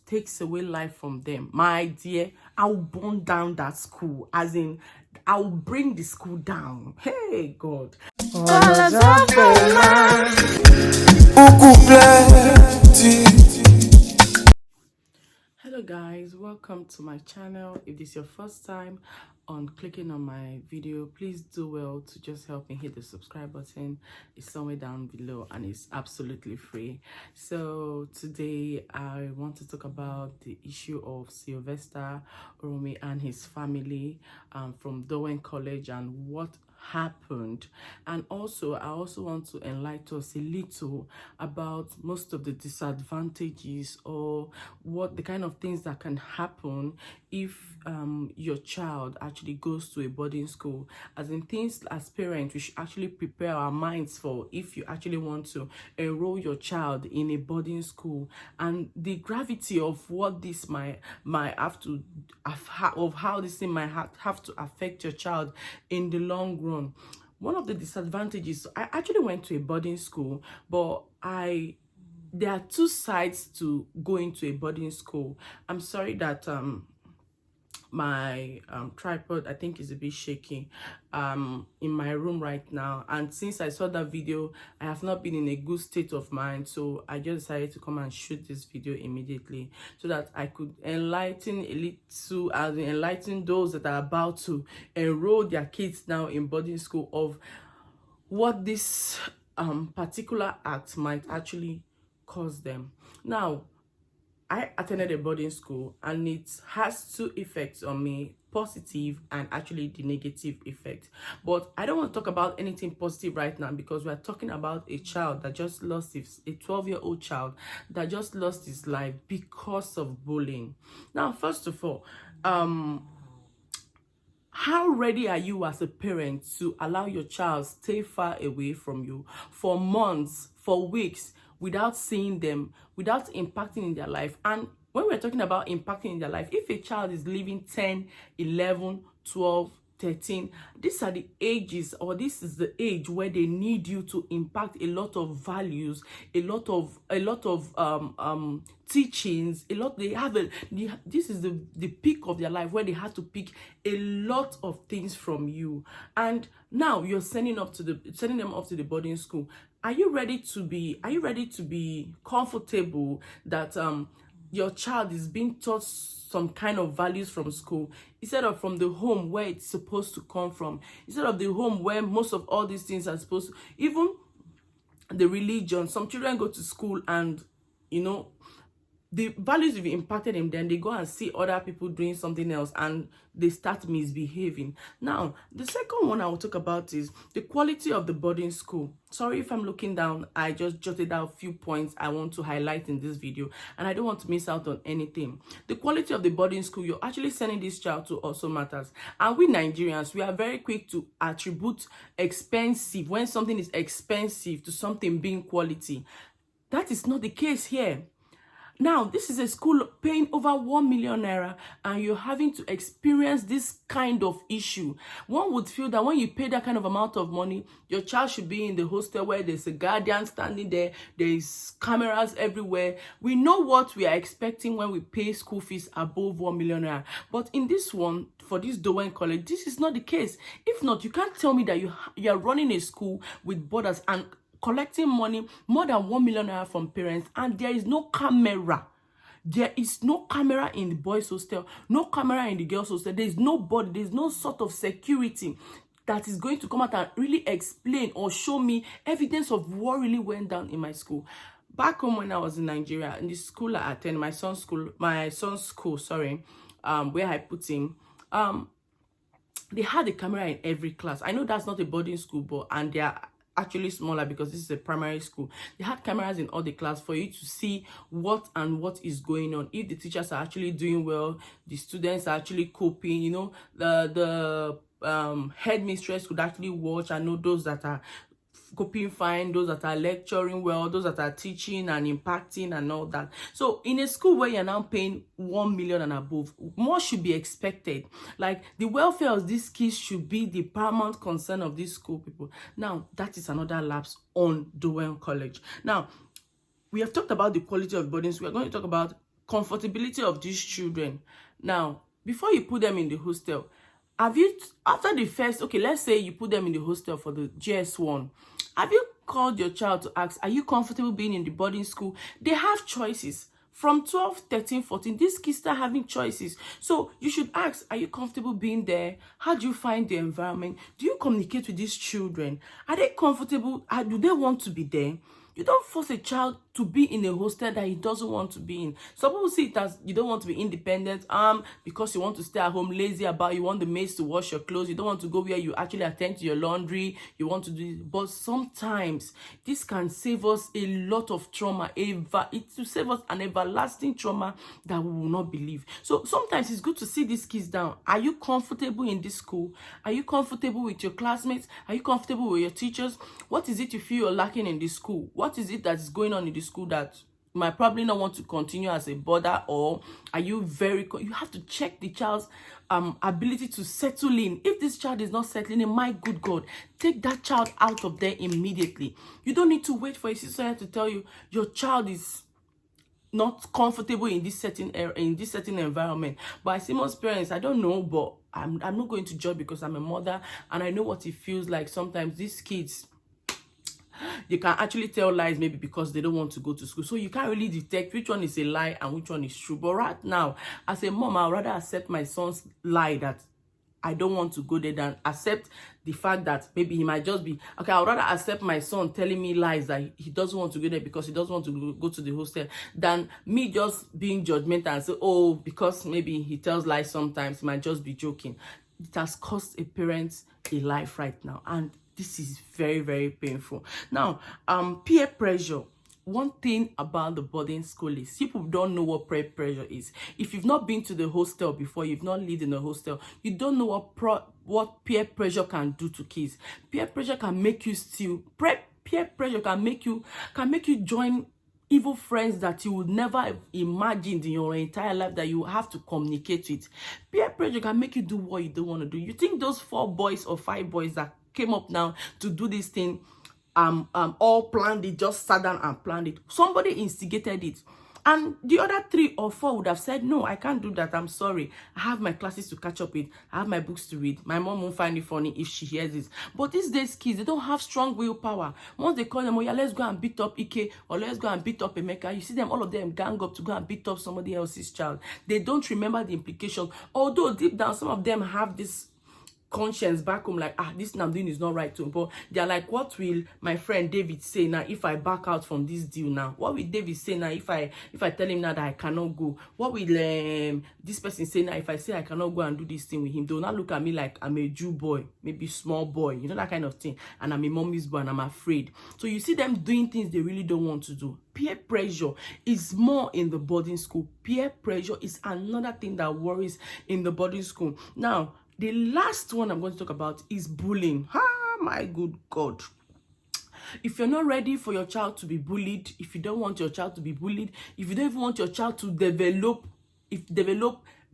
takes away life from them, my dear, I'll burn down that school. As in, I'll bring the school down. Hey, God. Hello guys, welcome to my channel. If this is your first time on clicking on my video, please do well to just help me hit the subscribe button. It's somewhere down below and it's absolutely free. So today I want to talk about the issue of Sylvester, Oromo and his family from Dowen College and what happened. And also I also want to enlighten us a little about most of the disadvantages or what the kind of things that can happen if your child actually goes to a boarding school. As in, things as parents we should actually prepare our minds for if you actually want to enroll your child in a boarding school, and the gravity of what this might have to of how this thing might have to affect your child in the long run. One of the disadvantages, I actually went to a boarding school, but there are two sides to going to a boarding school. I'm sorry that my tripod I think is a bit shaky in my room right now, and since I saw that video I have not been in a good state of mind, so I just decided to come and shoot this video immediately so that I could enlighten enlighten those that are about to enroll their kids now in boarding school of what this particular act might actually cause them. Now, I attended a boarding school and it has two effects on me, positive and actually the negative effect. But I don't want to talk about anything positive right now because we're talking about a child that just lost a 12-year-old child that just lost his life because of bullying. Now, first of all, how ready are you as a parent to allow your child stay far away from you for months, for weeks, without seeing them, without impacting in their life? And when we're talking about impacting in their life, if a child is living 10, 11, 12, 13, these are the ages, or this is the age where they need you to impact a lot of values, a lot of teachings, this is the peak of their life where they have to pick a lot of things from you. And now you're sending them off to the boarding school. Are you ready to be comfortable that your child is being taught some kind of values from school instead of from the home where it's supposed to come from, instead of the home where most of all these things are supposed to, even the religion? Some children go to school and the values have impacted them, then they go and see other people doing something else and they start misbehaving. Now, the second one I will talk about is the quality of the boarding school. Sorry if I'm looking down, I just jotted out a few points I want to highlight in this video and I don't want to miss out on anything. The quality of the boarding school you're actually sending this child to also matters. And we Nigerians, we are very quick to attribute expensive, when something is expensive, to something being quality. That is not the case here. Now, this is a school paying over 1 million naira and you're having to experience this kind of issue. One would feel that when you pay that kind of amount of money, your child should be in the hostel where there's a guardian standing there, there's cameras everywhere. We know what we are expecting when we pay school fees above 1 million naira. But in this one, for this Dowen College, this is not the case. If not, you can't tell me that you are running a school with borders and collecting money more than 1 million naira from parents, and there is no camera. There is no camera in the boys' hostel, no camera in the girls' hostel. There is nobody, there's no sort of security that is going to come out and really explain or show me evidence of what really went down in my school. Back home when I was in Nigeria, in the school I attended, my son's school, where I put him, they had a camera in every class. I know that's not a boarding school, but they are actually smaller because this is a primary school. They had cameras in all the class for you to see what is going on. If the teachers are actually doing well, the students are actually coping, the headmistress could actually watch and know those that are coping fine, those that are lecturing well, those that are teaching and impacting and all that. So in a school where you're now paying 1 million and above, more should be expected. Like, the welfare of these kids should be the paramount concern of these school people. Now, that is another lapse on Dowen College. Now, we have talked about the quality of boarding school. We're going to talk about comfortability of these children. Now, before you put them in the hostel, have you, after the first, okay, let's say you put them in the hostel for the GS1, have you called your child to ask, are you comfortable being in the boarding school? They have choices. From 12, 13, 14, these kids start having choices. So you should ask, are you comfortable being there? How do you find the environment? Do you communicate with these children? Are they comfortable? Do they want to be there? You don't force a child to be in a hostel that he doesn't want to be in. Some people see it as you don't want to be independent, because you want to stay at home, lazy about, you want the maids to wash your clothes, you don't want to go where you actually attend to your laundry, you want to do it. But sometimes this can save us a lot of trauma. It will save us an everlasting trauma that we will not believe. So sometimes it's good to sit these kids down. Are you comfortable in this school? Are you comfortable with your classmates? Are you comfortable with your teachers? What is it you feel you're lacking in this school? What is it that is going on in the school that you might probably not want to continue as a border? Or are you you have to check the child's ability to settle in. If this child is not settling in, my good God, take that child out of there immediately. You don't need to wait for a sister to tell you your child is not comfortable in this certain environment. But I see most parents, I don't know, but I'm not going to judge because I'm a mother and I know what it feels like. Sometimes these kids, they can actually tell lies maybe because they don't want to go to school. So you can't really detect which one is a lie and which one is true. But right now, as a mom, I'd rather accept my son's lie that I don't want to go there than accept the fact that maybe he might just be, okay, I'd rather accept my son telling me lies that he doesn't want to go there because he doesn't want to go to the hostel than me just being judgmental and say, oh, because maybe he tells lies sometimes, he might just be joking. It has cost a parent a life right now. And this is very, very painful. Now, peer pressure. One thing about the boarding school is people don't know what peer pressure is. If you've not been to the hostel before, you've not lived in a hostel, you don't know what peer pressure can do to kids. Peer pressure can make you steal. Peer pressure can make you join evil friends that you would never have imagined in your entire life that you have to communicate with. Peer pressure can make you do what you don't want to do. You think those 4 boys or 5 boys that came up now to do this thing all planned it, just sat down and planned it? Somebody instigated it, and the other 3 or 4 would have said, no, I can't do that, I'm sorry, I have my classes to catch up with, I have my books to read, my mom won't find it funny if she hears this. But these days kids, they don't have strong willpower. Once they call them, oh yeah, let's go and beat up Ike, or let's go and beat up Emeka, you see them, all of them gang up to go and beat up somebody else's child. They don't remember the implications, although deep down some of them have this conscience back home, like, this I'm doing is not right to him. But they're like, what will my friend David say now if I back out from this deal now? What will David say now if I tell him now that I cannot go? What will this person say now if I say I cannot go and do this thing with him? They'll not look at me like I'm a Jew boy, maybe small boy, you know, that kind of thing, and I'm a mommy's boy and I'm afraid. So you see them doing things they really don't want to do. Peer pressure is more in the boarding school. Peer pressure is another thing that worries in the boarding school. Now, the last one I'm going to talk about is bullying. My good God. If you're not ready for your child to be bullied, if you don't want your child to be bullied, if you don't even want your child to develop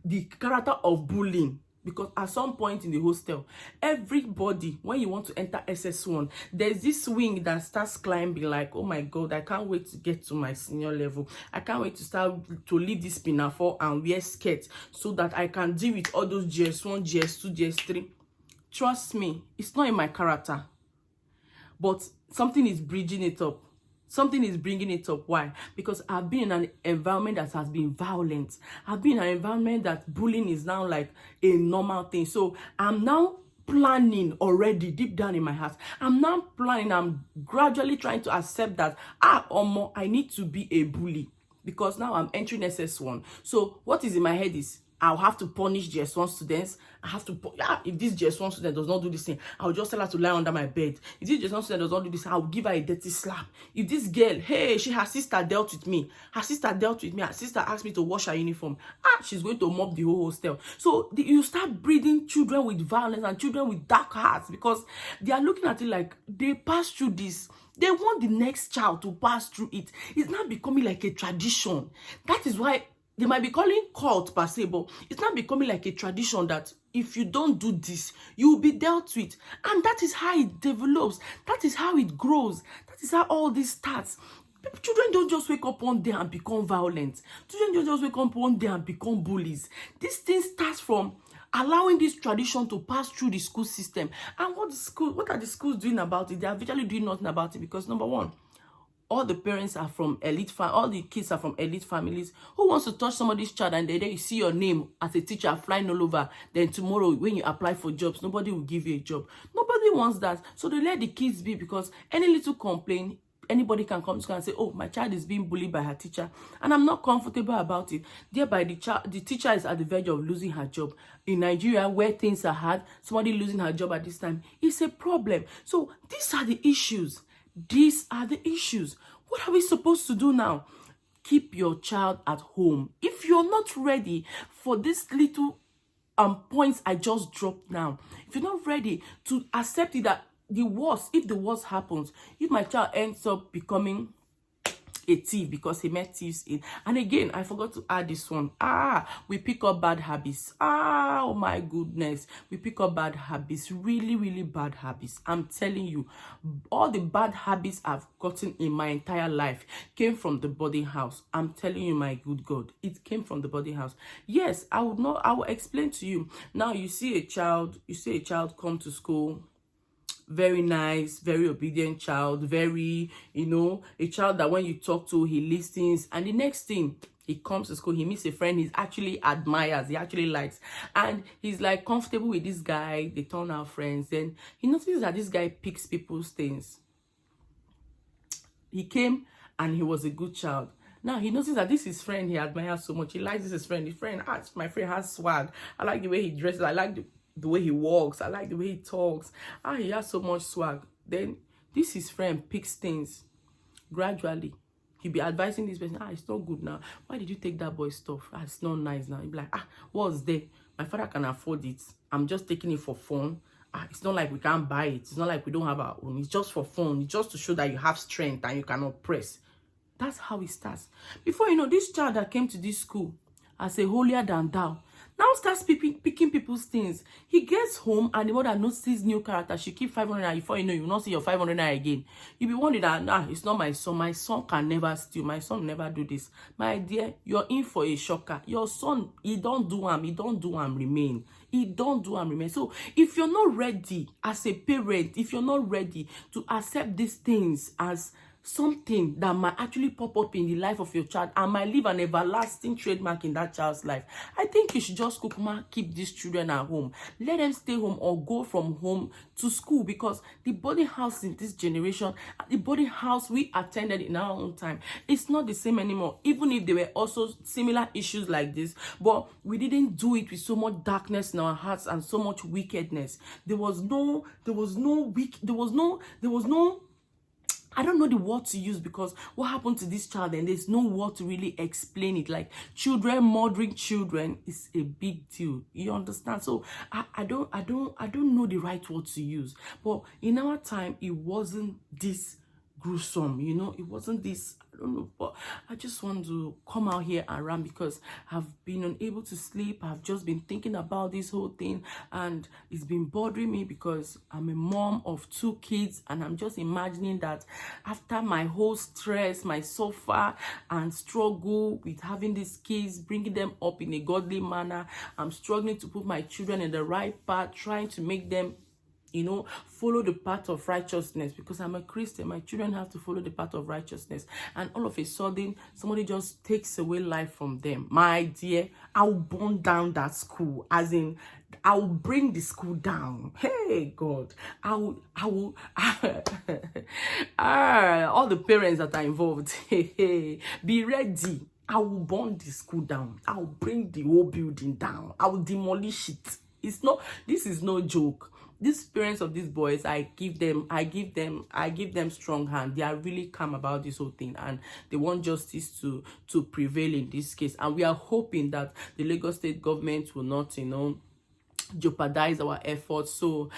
the character of bullying, because at some point in the hostel, everybody, when you want to enter SS1, there's this wing that starts climbing like, oh my God, I can't wait to get to my senior level. I can't wait to leave this pinafore and wear skirts so that I can deal with all those GS1, GS2, GS3. Trust me, it's not in my character. But something is bridging it up. Something is bringing it up. Why? Because I've been in an environment that has been violent. I've been in an environment that bullying is now like a normal thing. So I'm now planning already deep down in my heart. I'm now planning. I'm gradually trying to accept that, Oromo, I need to be a bully. Because now I'm entering SS1. So what is in my head is, I'll have to punish GS1 students. I have to, if this GS1 student does not do this thing, I'll just tell her to lie under my bed. If this GS1 student does not do this, I'll give her a dirty slap. If this girl, hey, her sister dealt with me. Her sister asked me to wash her uniform. She's going to mop the whole hostel. So you start breeding children with violence and children with dark hearts because they are looking at it like they passed through this. They want the next child to pass through it. It's not becoming like a tradition. That is why they might be calling cult per se, but it's not becoming like a tradition that if you don't do this, you will be dealt with. And that is how it develops. That is how it grows. That is how all this starts. Children don't just wake up one day and become violent. Children don't just wake up one day and become bullies. This thing starts from allowing this tradition to pass through the school system. And what are the schools doing about it? They are virtually doing nothing about it, because number one, all the parents are from all the kids are from elite families. Who wants to touch somebody's child and then you see your name as a teacher flying all over? Then tomorrow when you apply for jobs, nobody will give you a job. Nobody wants that. So they let the kids be, because any little complaint, anybody can come to school and say, oh, my child is being bullied by her teacher and I'm not comfortable about it. Thereby the teacher is at the verge of losing her job. In Nigeria, where things are hard, somebody losing her job at this time is a problem. So these are the issues. These are the issues. What are we supposed to do now? Keep your child at home. If you're not ready for this little points I just dropped now, if you're not ready to accept it, that if the worst happens, if my child ends up becoming a thief because he met thieves in, and again I forgot to add this one, we pick up bad habits. Oh my goodness, we pick up bad habits, really, really bad habits. I'm telling you, all the bad habits I've gotten in my entire life came from the boarding house. I'm telling you, my good God, it came from the boarding house. Yes, I will explain to you. Now you see a child come to school, very nice, very obedient child, very, a child that when you talk to, he listens, and the next thing, he comes to school, he meets a friend he actually admires, he actually likes, and he's like comfortable with this guy, they turn out friends. Then he notices that this guy picks people's things. He came and he was a good child. Now he notices that this is his friend he admires so much, he likes this friend. My friend has swag, I like the way he dresses, I like the way he walks, I like the way he talks. He has so much swag. Then this his friend picks things. Gradually, he'll be advising this person, it's not good now. Why did you take that boy's stuff? It's not nice now. He'll be like, what's there? My father can afford it. I'm just taking it for fun. It's not like we can't buy it. It's not like we don't have our own. It's just for fun. It's just to show that you have strength and you can oppress. That's how it starts. Before you know, this child that came to this school as a holier than thou now starts picking people's things. He gets home and the mother notices new character. She keep 500 naira. Before you know, you will not see your 500 naira again. You'll be wondering that, it's not my son. My son can never steal. My son will never do this. My dear, you're in for a shocker. Your son, he don't do remain. He don't do remain. So if you're not ready as a parent, if you're not ready to accept these things as something that might actually pop up in the life of your child and might leave an everlasting trademark in that child's life, I think you should just keep these children at home. Let them stay home or go from home to school, because the boarding house in this generation, the boarding house we attended in our own time, it's not the same anymore. Even if there were also similar issues like this, but we didn't do it with so much darkness in our hearts and so much wickedness. There was no I don't know the word to use, because what happened to this child, and there's no word to really explain it. Like, children murdering children is a big deal. You understand? So I don't know the right word to use. But in our time, it wasn't this gruesome, it wasn't this, I don't know, but I just want to come out here and rant, because I've been unable to sleep. I've just been thinking about this whole thing, and it's been bothering me, because I'm a mom of 2 kids, and I'm just imagining that after my whole stress, my suffer and struggle with having these kids, bringing them up in a godly manner, I'm struggling to put my children in the right path, trying to make them follow the path of righteousness, because I'm a Christian. My children have to follow the path of righteousness. And all of a sudden, somebody just takes away life from them. My dear, I'll burn down that school. As in, I'll bring the school down. Hey, God. I will all the parents that are involved, be ready. I will burn the school down. I'll bring the whole building down. I will demolish it. This is no joke. These parents of these boys, I give them strong hand. They are really calm about this whole thing, and they want justice to prevail in this case. And we are hoping that the Lagos state government will not, jeopardize our efforts. So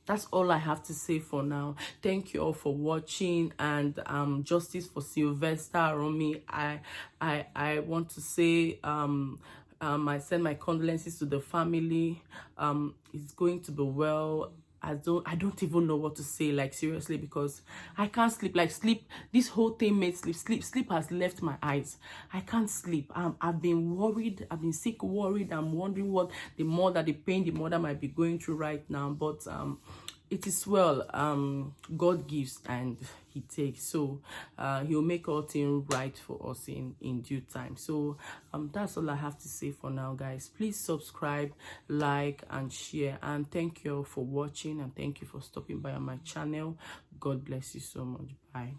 that's all I have to say for now. Thank you all for watching, and justice for Sylvester, Oromo. I want to say I send my condolences to the family. It's going to be well. I don't even know what to say, like, seriously, because I can't sleep. Like, sleep, this whole thing made sleep has left my eyes. I can't sleep. I've been worried. I've been sick, worried. I'm wondering what the pain the mother might be going through right now. But it is well. God gives and he takes, so he'll make all things right for us in due time. So that's all I have to say for now, guys. Please subscribe, like, and share, and thank you all for watching, and thank you for stopping by on my channel. God bless you so much. Bye.